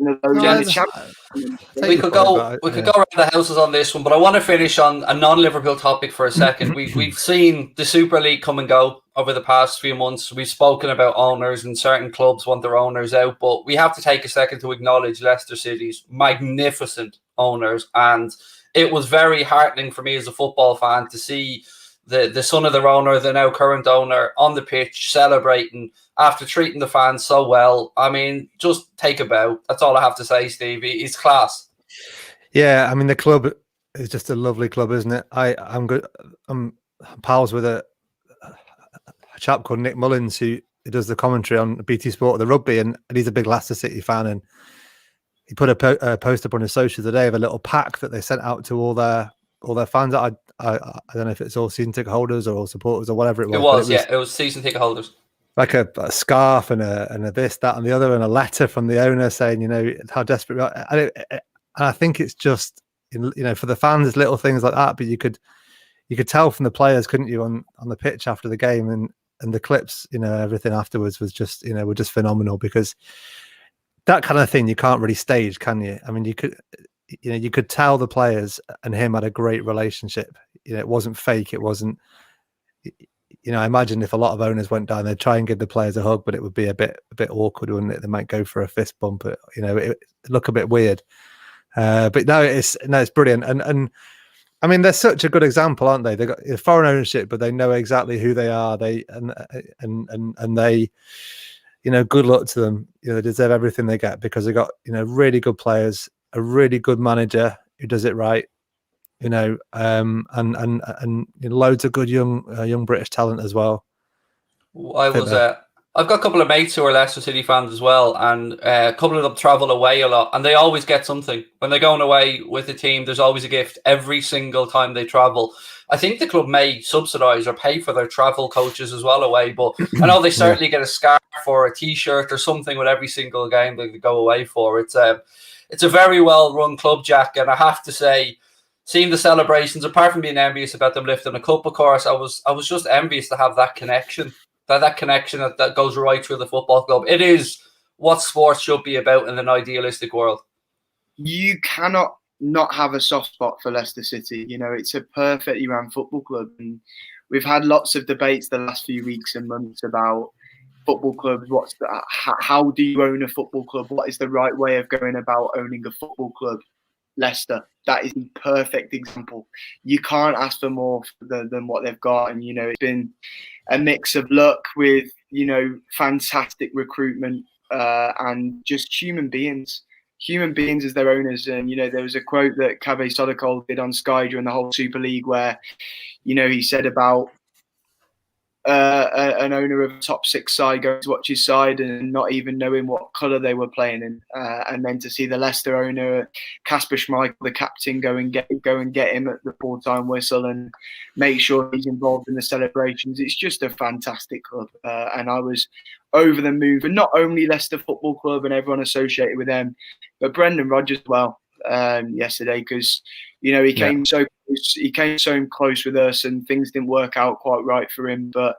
We could go around the houses on this one, but I want to finish on a non-Liverpool topic for a second. We've seen the Super League come and go over the past few months. We've spoken about owners, and certain clubs want their owners out, but we have to take a second to acknowledge Leicester City's magnificent owners, and it was very heartening for me as a football fan to see the son of their owner, the now current owner, on the pitch celebrating after treating the fans so well. I mean, just take a bow. That's all I have to say, Stevie. It's class. Yeah, I mean, the club is just a lovely club, isn't it? I'm good. I'm pals with a chap called Nick Mullins who does the commentary on BT Sport of the rugby, and he's a big Leicester City fan, and he put a post up on his social today of a little pack that they sent out to all their fans. I don't know if it's all season ticket holders or all supporters or whatever it was. It was season ticket holders. Like a scarf and a this, that, and the other, and a letter from the owner saying, how desperate we are. And I think it's just, for the fans, little things like that. But you could tell from the players, couldn't you, on the pitch after the game, and the clips, everything afterwards was just, were just phenomenal, because that kind of thing you can't really stage, can you? I mean, you could tell the players and him had a great relationship. It wasn't fake. It wasn't. I imagine if a lot of owners went down, they'd try and give the players a hug, but it would be a bit awkward, wouldn't it? They might go for a fist bump. It look a bit weird. But no, it's brilliant. And I mean, they're such a good example, aren't they? They've got foreign ownership, but they know exactly who they are. They good luck to them. They deserve everything they get, because they got really good players, a really good manager who does it right. And loads of good young British talent as well. I've got a couple of mates who are Leicester City fans as well, and a couple of them travel away a lot, and they always get something when they're going away with the team. There's always a gift every single time they travel. I think the club may subsidise or pay for their travel coaches as well away, but I know they certainly get a scarf or a T-shirt or something with every single game they go away for. It's a very well run club, Jack, and I have to say, seeing the celebrations, apart from being envious about them lifting a cup, of course, I was just envious to have that connection. That connection that goes right through the football club. It is what sports should be about in an idealistic world. You cannot not have a soft spot for Leicester City. It's a perfectly run football club, and we've had lots of debates the last few weeks and months about football clubs. How do you own a football club? What is the right way of going about owning a football club? Leicester, that is the perfect example. You can't ask for more than what they've got, and it's been a mix of luck with fantastic recruitment and just human beings as their owners. And there was a quote that Kave Sodokol did on Sky during the whole Super League where he said about an owner of a top 6 side going to watch his side and not even knowing what colour they were playing in, and then to see the Leicester owner, Kasper Schmeichel, the captain, go and get him at the full-time whistle and make sure he's involved in the celebrations. It's just a fantastic club, and I was over the moon. And not only Leicester Football Club and everyone associated with them, but Brendan Rodgers as well yesterday, because he came so close with us, and things didn't work out quite right for him. But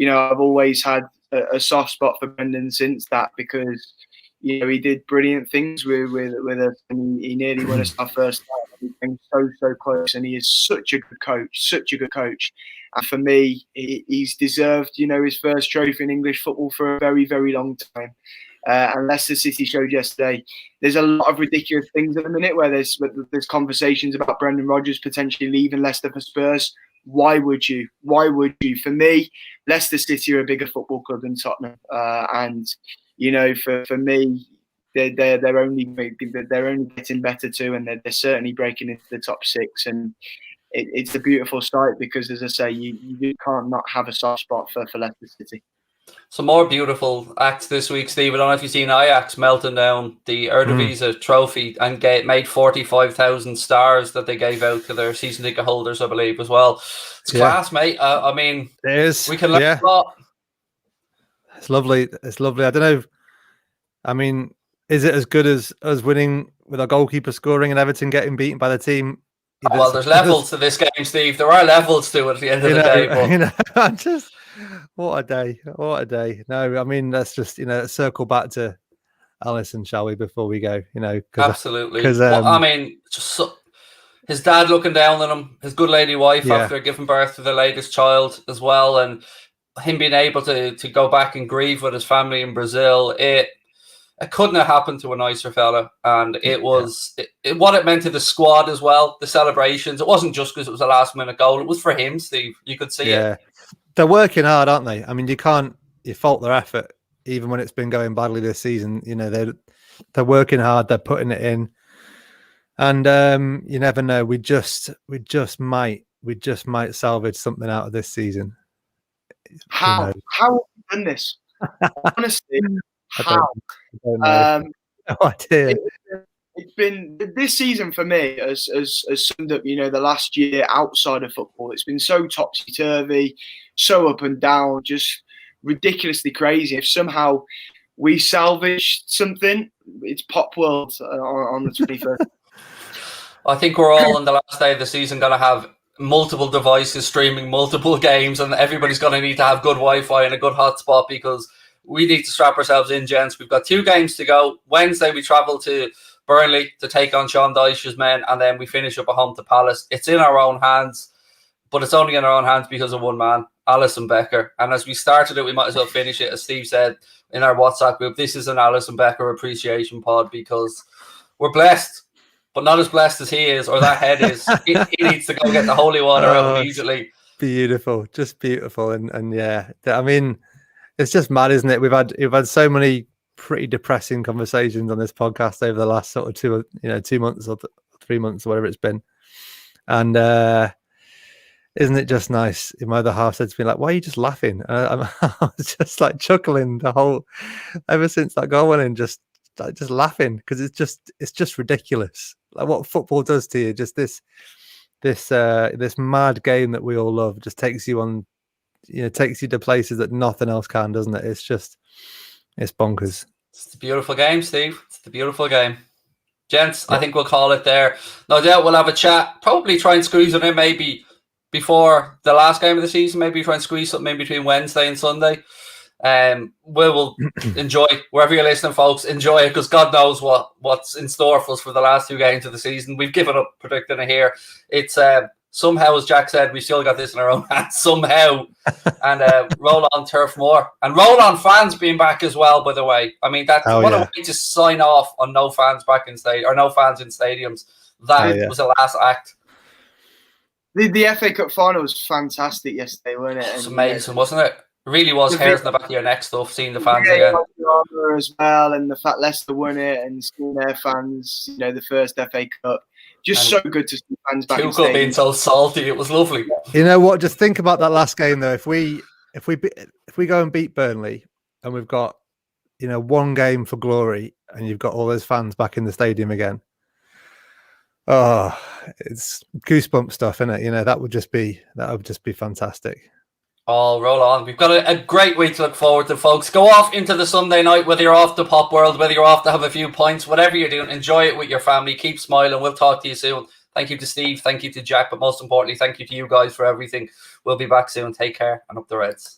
I've always had a soft spot for Brendan since that, because he did brilliant things with us, and he nearly won us our first time. He came so close, and he is such a good coach. And for me, he's deserved his first trophy in English football for a very, very long time. And Leicester City showed yesterday there's a lot of ridiculous things at the minute where there's conversations about Brendan Rodgers potentially leaving Leicester for Spurs. why would you? Why would you? For me, Leicester City are a bigger football club than Tottenham, and you know, for me, they're only getting better too, and they're certainly breaking into the top six. And it's a beautiful sight because, as I say, you can't not have a soft spot for Leicester City. Some more beautiful acts this week, Steve. I don't know if you've seen Ajax melting down the Eredivisie trophy and made 45,000 stars that they gave out to their season ticket holders, I believe, as well. It's class, mate. I mean, it is. We can learn a lot. It's lovely. It's lovely. I don't know. I mean, is it as good as us winning with our goalkeeper scoring and Everton getting beaten by the team? Well, there's levels to this game, Steve. There are levels to it at the end of the day. But... You know, I'm just... What a day. What a day. No, I mean, let's just, circle back to Alisson, shall we, before we go, Absolutely. I mean, his dad looking down on him, his good lady wife after giving birth to the latest child as well, and him being able to go back and grieve with his family in Brazil, it couldn't have happened to a nicer fella. And it was what it meant to the squad as well, the celebrations. It wasn't just because it was a last-minute goal. It was for him, Steve. You could see it. They're working hard, aren't they? I mean, you fault their effort, even when it's been going badly this season. They're working hard. They're putting it in, and you never know. We just might salvage something out of this season. How have you done this? Honestly, how? I don't know. No idea. It's been this season for me has summed up, the last year outside of football. It's been so topsy-turvy, so up and down, just ridiculously crazy. If somehow we salvaged something, it's Pop World on the 21st. I think we're all on the last day of the season going to have multiple devices streaming multiple games, and everybody's going to need to have good Wi-Fi and a good hotspot because we need to strap ourselves in, gents. We've got 2 games to go. Wednesday, we travel to Burnley to take on Sean Dyche's men, and then we finish up at home to Palace. It's in our own hands, but it's only in our own hands because of one man, Alisson Becker. And as we started it, we might as well finish it. As Steve said in our WhatsApp group, this is an Alisson Becker appreciation pod because we're blessed, but not as blessed as he is or that head is. He needs to go get the holy water out immediately. Beautiful, just beautiful. And yeah, I mean, it's just mad, isn't it? We've had so many pretty depressing conversations on this podcast over the last sort of 2 months or 3 months or whatever it's been. And isn't it just nice? My other half said to me, like, why are you just laughing? And I was just like chuckling ever since that goal went in, just laughing because it's just ridiculous. Like what football does to you, just this mad game that we all love just takes you on, takes you to places that nothing else can, doesn't it? It's bonkers. It's a beautiful game, Steve. It's a beautiful game. Gents, I think we'll call it there. No doubt we'll have a chat. Probably try and squeeze it in maybe before the last game of the season. Maybe try and squeeze something in between Wednesday and Sunday. We'll enjoy wherever you're listening, folks. Enjoy it because God knows what's in store for us for the last 2 games of the season. We've given up predicting it here. It's somehow, as Jack said, we still got this in our own hands somehow. And roll on Turf Moor. And roll on fans being back as well, by the way. I mean, that's a way to sign off on no fans back in or no fans in stadiums. That was the last act. The FA Cup final was fantastic yesterday, wasn't it? It was amazing, wasn't it? It really was hairs in the back of your neck stuff, seeing the fans again. As well, and the fact Leicester won it and seeing their fans, the first FA Cup. Just so good to see fans back in Tuchel being so salty, it was lovely. You know what? Just think about that last game though. If we go and beat Burnley, and we've got 1 game for glory, and you've got all those fans back in the stadium again. Oh, it's goosebump stuff, isn't it? That would just be fantastic. Oh, roll on. We've got a great week to look forward to, folks. Go off into the Sunday night, whether you're off to Pop World, whether you're off to have a few pints, whatever you're doing, enjoy it with your family. Keep smiling. We'll talk to you soon. Thank you to Steve. Thank you to Jack. But most importantly, thank you to you guys for everything. We'll be back soon. Take care and up the Reds.